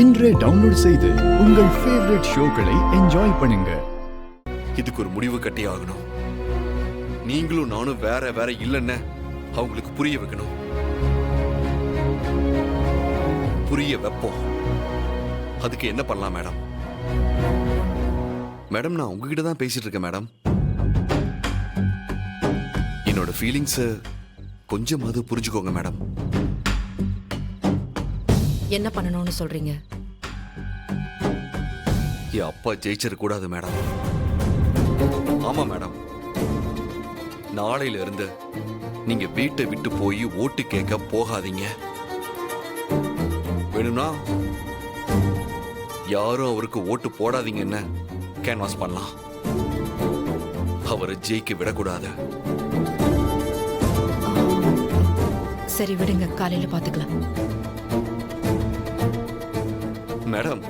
இன்றே டவுன்லோட் செய்து உங்கள் ஃபேவரட் ஷோக்களை என்ஜாய் பண்ணுங்க. இதுக்கு ஒரு முடிவு கட்டி ஆகணும். நீங்களும் நானும் வேற வேற இல்லைன்னு அவங்களுக்கு புரிய வைக்கணும். புரிய வைப்போம். அதுக்கு என்ன பண்ணலாம் மேடம்? மேடம், நான் உங்ககிட்ட தான் பேசிட்டு இருக்கேன் மேடம். என்னோட ஃபீலிங்ஸ் கொஞ்சமாவது புரிஞ்சுக்கோங்க மேடம். என்ன பண்ணணும்னு சொல்றீங்க? என் அப்பா ஜெயிச்சிட கூடாது மேடம். ஆமா மேடம், நாளையில இருந்து நீங்க வீட்டை விட்டு போய் ஓட்டு கேட்க போகாதீங்க. வேணும்னா யாரும் அவருக்கு ஓட்டு போடாதீங்கன்னு கேன்வாஸ் பண்ணலாம். அவரை ஜெயிக்க விடக்கூடாது. சரி விடுங்க, காலையில பாத்துக்கலாம். மேடம்,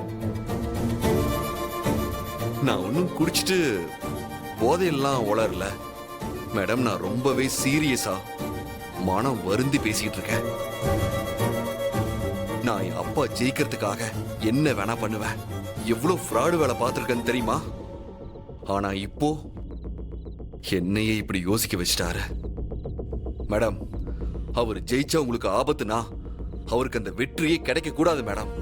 நான் ஒன்னும் குடிச்சிட்டு போதையெல்லாம் உளரல மேடம். நான் ரொம்பவே சீரியஸா மனம் வருந்தி பேசிட்டு இருக்கேன். நான் என் அப்பா ஜெயிக்கிறதுக்காக என்ன வேணா பண்ணுவேன். எவ்வளவு ஃப்ராடு வேலை பார்த்திருக்கேன்னு தெரியுமா? ஆனா இப்போ என்னையே இப்படி யோசிக்க வச்சிட்டாரு. மேடம், அவர் ஜெயிச்சா உங்களுக்கு ஆபத்துனா அவருக்கு அந்த வெற்றியே கிடைக்க கூடாது மேடம்.